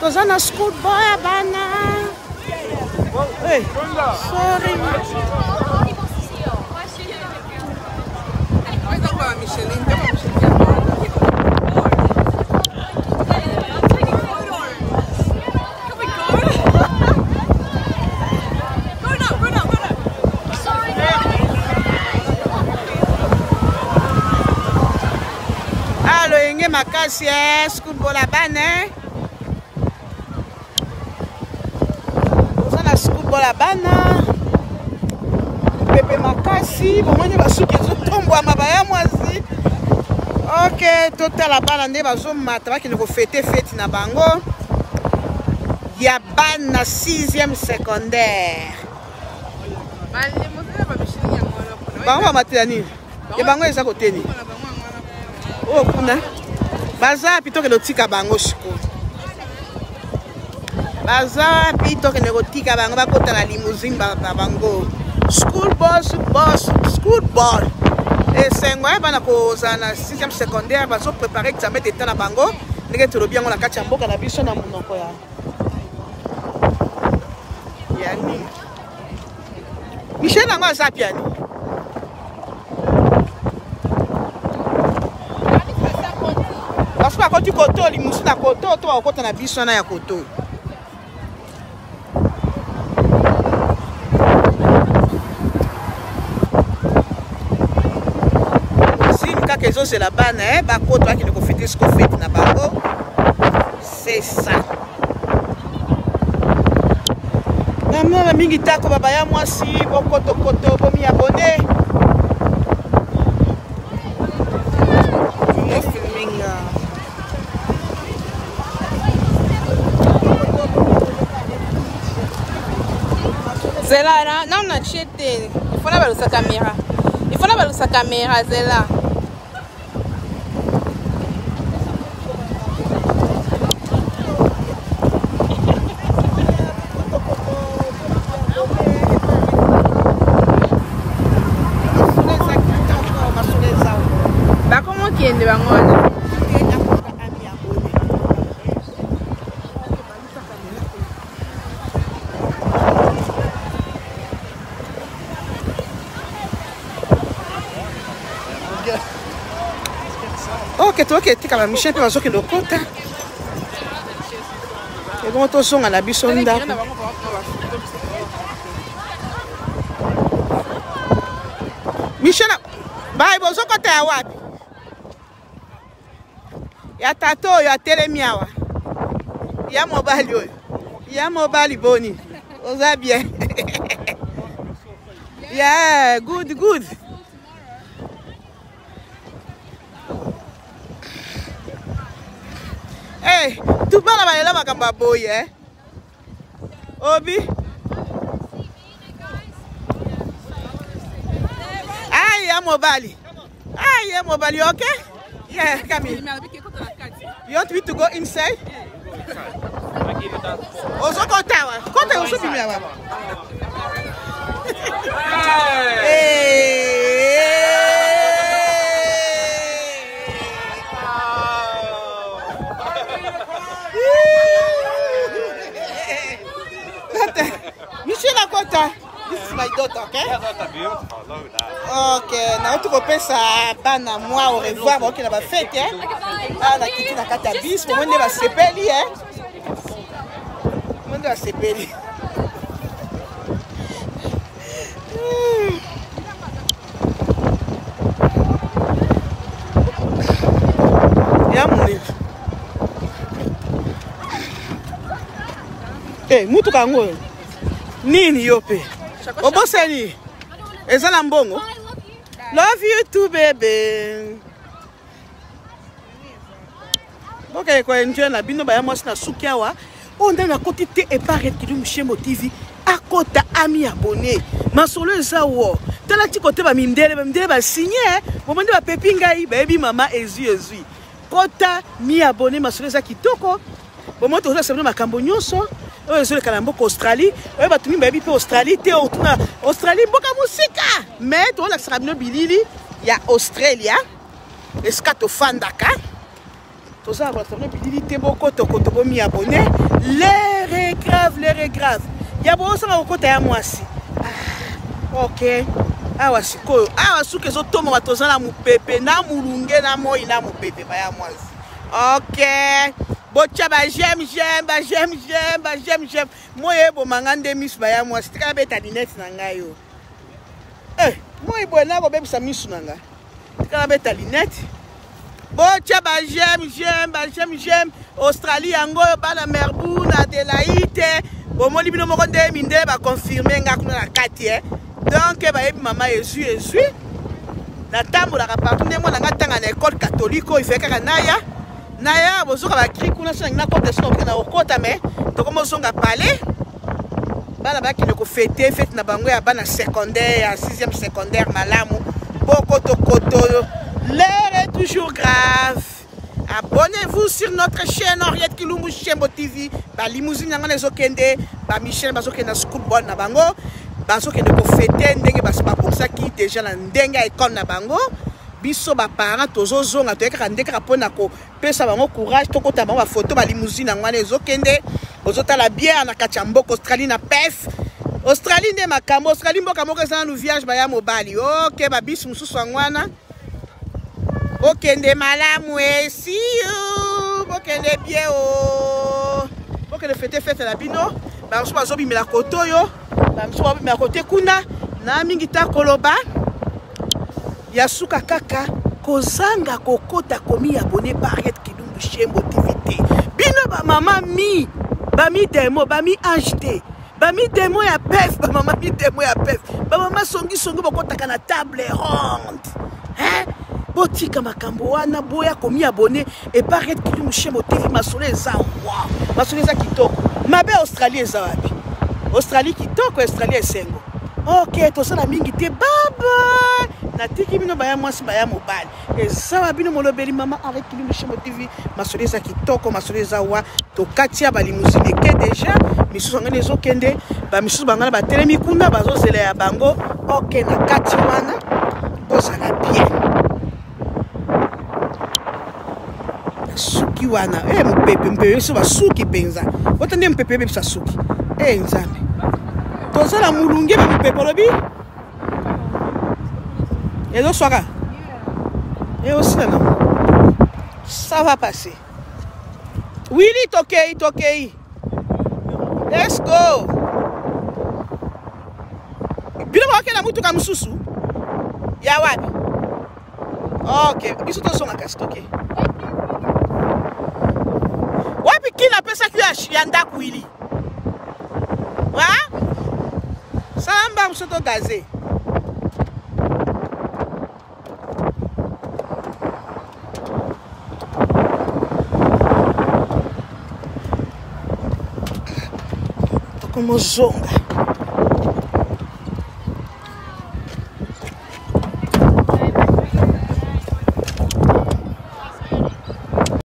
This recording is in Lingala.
Tozana school boy bana. Hey, sorry. Allo yenge makasi school boy bana. La bana pepe makasi bomoni basuki ezotombwa mabaya mwasi. Ok, total la bana nde bazomata bakende kofete feti na bango ya bana 6e secondaire. Bango bamatela nini ya bango eza koteni oyo kuna baza pitoke lotika bango shiko baza pito kende kotika bango bakota na limousine bango school ball esengo bana kozala na 6e secondaire bazo préparer examen d'état na bango ndenge tolobi yango na kati ya mboka na biso na monoko ya yani Michel nango aza piani parce que akoti koto limusu na koto to akota na biso na ya koto. C'est la banne, hein? Bako, toi qui ne confie ce qu'on fait na bango. C'est ça. Maman, la mingita, ko baba ya moi si, boko to koto, bo mi abonné. No filming. Zela, là, on a cheté. Il faut la balayer sa caméra. Il faut la balayer sa caméra, Zela. Ok, toi qui es comme Michel, tu vas sur le côté. Et bon, tu son à la bisonda. Michel, bye, bon, sur côté à Wabi. Ya tato, ya telemiawa. Ya mobile, ya mobile boni. Oza bien. Yeah, good. Hey, tu parles à la makamba boy, eh? Obi? Aïe, ya mobile. Aïe, ya mobile, okay? Yeah, come in. You want me to go inside? Also go tower. Go tower, also be me. Michel Akota, this is my daughter, okay? Yeah, that's beautiful. Look at that. Okay, now tu repères ça, bana moi au revoir, ok, on va fête, hein? Ah, na kiti na kata bis, pour moi on va sepeli, hein? On va sepeli. Ya mon livre. Eh, mutu kango. Nini yope? Obosani. Ezala mbongo. Love you too, baby. Ok, quoi, enjoy la bino ba moi na sukiawa. On a na côté te et paraît que nous chez Motivi à côté ami abonné. Ma solo zawo. Tala ti côté ba mindele ba signé. Moment ba pepinga baby mama ezu. kota mi abonné masolo eza kitoko bomo toza sabino makambo nyonso oyo ezoleka na mboka Australie oyo bato mingi bayebi mpe Australie te otuna Australie mboka mosika mais tozolakisaka bino bilili ya Australia esika tofandaka toza kolakisa bino bilili te bokotokoto bomi abonné l'air est grave ya bosanga kokota ya mwasi ok awa sikoyo awa suki ezotomboka toza na mopepe na mulunge na moi na mopepe baya mwasi ok botia ba j'aime moi ebomanga nde misu baya mwasi tikala beta dinete na ngai yo moi boye nakobebisa misu na ngai tikala beta linete botia ba j'aime Australie yango bana Melbourne Adelaide bomoni bino moko nde minde baconfirme nga kuna na kati donc bayebi mama ezui natambolaka partout nde mwana nga ntanga na école catholique oyo ife kaka naya bozoka bakri kuna so nangi nakota sino oke na okota me tokoma ozonga pale bana bakende kofete fete na bango ya bana secondaire ya 6e secondaire malamu bokotokoto l'air est toujours grave. Abonnez-vous sur notre chaîne Henriette Kilumbu Chembo TV. Ba limousine nanga nezo kende, ba Michel bazo kende school bon na bango, bazo kende ko fete ndenge basi ba boksa ki déjà na ndenge école na bango. Biso ba parents tozo zonga to eka ndeka rapona ko pesa bango courage to kota bango ba photo ba limousine nanga nezo kende. Ozo tala bière na kachamboko Australie na PEF. Australie nde makambo Australie mboka moko eza na voyage ba ya mobali. OK ba biso mususu ngwana. Bokende malamu esi bokende bien bokende fete la bino baso bazobimela koto yo baso babimela kote kuna na mingi ta koloba ya suka kaka kozanga kokota komi abonné par Henriette Kilumbu Chembo TV bino ba mama mi demo ba mi HD ba mi demo ya PEF ba mama mi demo ya PEF ba mama songi bokotaka na table ronde botika makambo wana boya komi abonné et par Henriette Kilumbu Chembo TV masolo eza wow masolo eza kitoko mabe Australie eza wapi Australie kitoko Australie esengo ok tosala mingi te baba natiki bino baya mwasi baya mobali eza wa bino molobeli mama Henriette Kilumbu Chembo TV masolo eza kitoko masolo eza wa tokatia ba limousine ke déjà misusu ngane ezokende ba misusu bangana batelemi kuna bazozela ya bango ok na kati wana bozala bien suki wana mpepe so basuki penza otande mpepe bebisa suki nzambe tozala mulunge ba mpepe lobi ezo swaka aussi non ça va passer Willy it's okay let's go bilo bakela mutuka mususu ya wapi okay biso tozonga kasi okay wapi kila pesa kia ndaku Willy wa samba msoto gaze tokomozonga